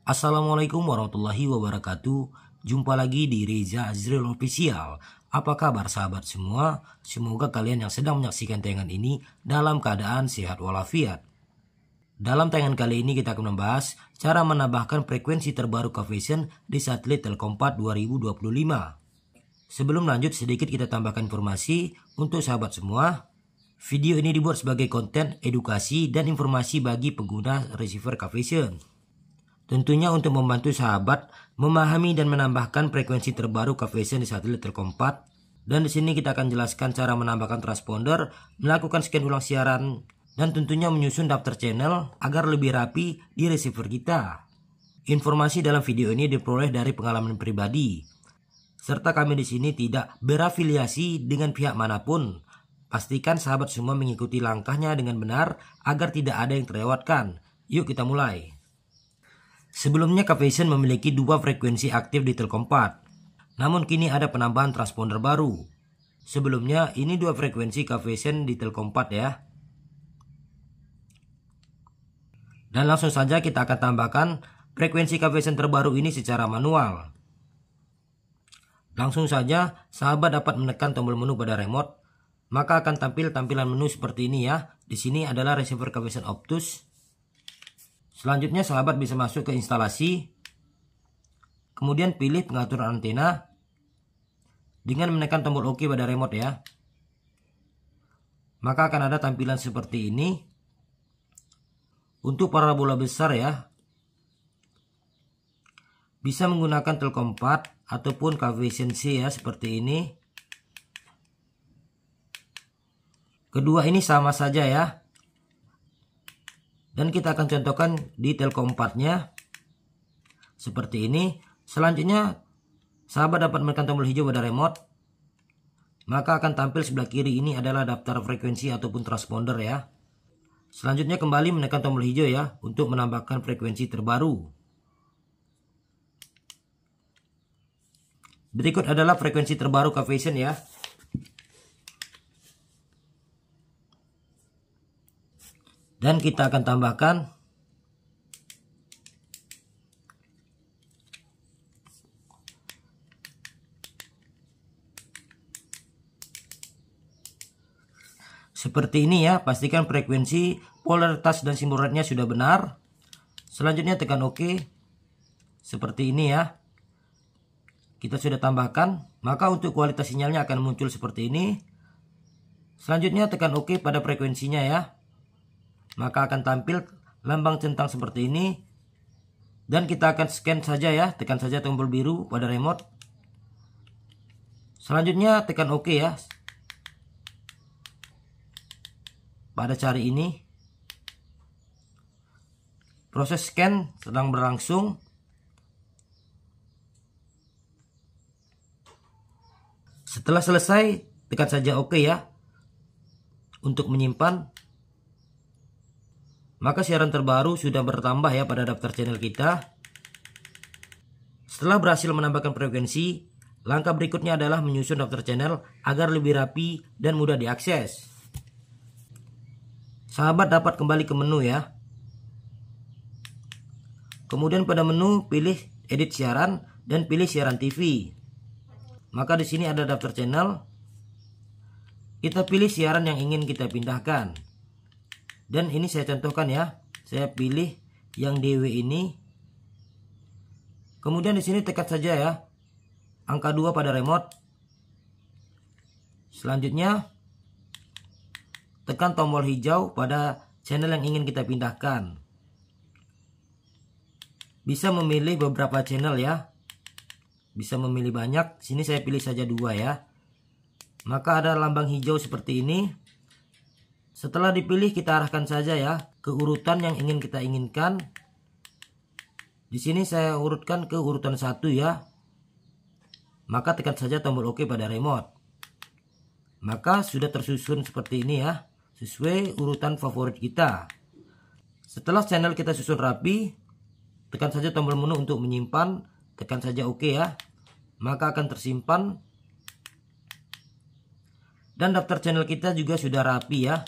Assalamualaikum warahmatullahi wabarakatuh. Jumpa lagi di Reza Azril Official. Apa kabar sahabat semua? Semoga kalian yang sedang menyaksikan tayangan ini dalam keadaan sehat walafiat. Dalam tayangan kali ini kita akan membahas cara menambahkan frekuensi terbaru K-Vision di satelit Telkompat 2025. Sebelum lanjut, sedikit kita tambahkan informasi untuk sahabat semua. Video ini dibuat sebagai konten edukasi dan informasi bagi pengguna receiver K-Vision. Tentunya untuk membantu sahabat memahami dan menambahkan frekuensi terbaru K-Vision di satelit Telkompat. Dan di sini kita akan jelaskan cara menambahkan transponder, melakukan scan ulang siaran, dan tentunya menyusun daftar channel agar lebih rapi di receiver kita. Informasi dalam video ini diperoleh dari pengalaman pribadi, serta kami di sini tidak berafiliasi dengan pihak manapun. Pastikan sahabat semua mengikuti langkahnya dengan benar agar tidak ada yang terlewatkan. Yuk kita mulai. Sebelumnya K-Vision memiliki dua frekuensi aktif di Telkompat. Namun kini ada penambahan transponder baru. Sebelumnya ini dua frekuensi K-Vision di Telkompat ya. Dan langsung saja kita akan tambahkan frekuensi K-Vision terbaru ini secara manual. Langsung saja sahabat dapat menekan tombol menu pada remote. Maka akan tampil tampilan menu seperti ini ya. Di sini adalah receiver K-Vision Optus. Selanjutnya sahabat bisa masuk ke instalasi, kemudian pilih pengaturan antena dengan menekan tombol OK pada remote ya. Maka akan ada tampilan seperti ini. Untuk parabola besar ya, bisa menggunakan Telkompat ataupun K-Vision C ya, seperti ini. Kedua ini sama saja ya. Dan kita akan contohkan di Telkompatnya seperti ini. Selanjutnya sahabat dapat menekan tombol hijau pada remote. Maka akan tampil sebelah kiri ini adalah daftar frekuensi ataupun transponder ya. Selanjutnya kembali menekan tombol hijau ya untuk menambahkan frekuensi terbaru. Berikut adalah frekuensi terbaru K-Vision ya. Dan kita akan tambahkan seperti ini ya. Pastikan frekuensi, polaritas dan simbol rednya sudah benar. Selanjutnya tekan OK. Seperti ini ya. Kita sudah tambahkan. Maka untuk kualitas sinyalnya akan muncul seperti ini. Selanjutnya tekan OK pada frekuensinya ya. Maka akan tampil lambang centang seperti ini. Dan kita akan scan saja ya. Tekan saja tombol biru pada remote. Selanjutnya tekan OK ya. Pada cari ini. Proses scan sedang berlangsung. Setelah selesai, tekan saja OK ya. Untuk menyimpan. Maka siaran terbaru sudah bertambah ya pada daftar channel kita. Setelah berhasil menambahkan frekuensi, langkah berikutnya adalah menyusun daftar channel agar lebih rapi dan mudah diakses. Sahabat dapat kembali ke menu ya. Kemudian pada menu pilih edit siaran dan pilih siaran TV. Maka di sini ada daftar channel. Kita pilih siaran yang ingin kita pindahkan. Dan ini saya contohkan ya. Saya pilih yang DW ini. Kemudian di sini tekan saja ya. Angka 2 pada remote. Selanjutnya tekan tombol hijau pada channel yang ingin kita pindahkan. Bisa memilih beberapa channel ya. Bisa memilih banyak. Sini saya pilih saja 2 ya. Maka ada lambang hijau seperti ini. Setelah dipilih kita arahkan saja ya ke urutan yang ingin kita inginkan. Di sini saya urutkan ke urutan 1 ya. Maka tekan saja tombol OK pada remote. Maka sudah tersusun seperti ini ya, sesuai urutan favorit kita. Setelah channel kita susun rapi, tekan saja tombol menu untuk menyimpan. Tekan saja OK ya. Maka akan tersimpan. Dan daftar channel kita juga sudah rapi ya.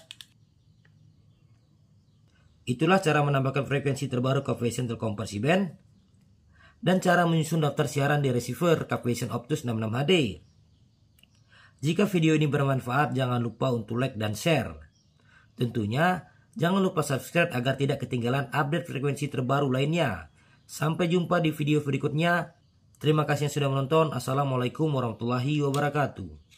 Itulah cara menambahkan frekuensi terbaru K-Vision Telkompat C-band. dan cara menyusun daftar siaran di receiver Capvision Optus 66 HD. Jika video ini bermanfaat, jangan lupa untuk like dan share. Tentunya, jangan lupa subscribe agar tidak ketinggalan update frekuensi terbaru lainnya. Sampai jumpa di video berikutnya. Terima kasih yang sudah menonton. Assalamualaikum warahmatullahi wabarakatuh.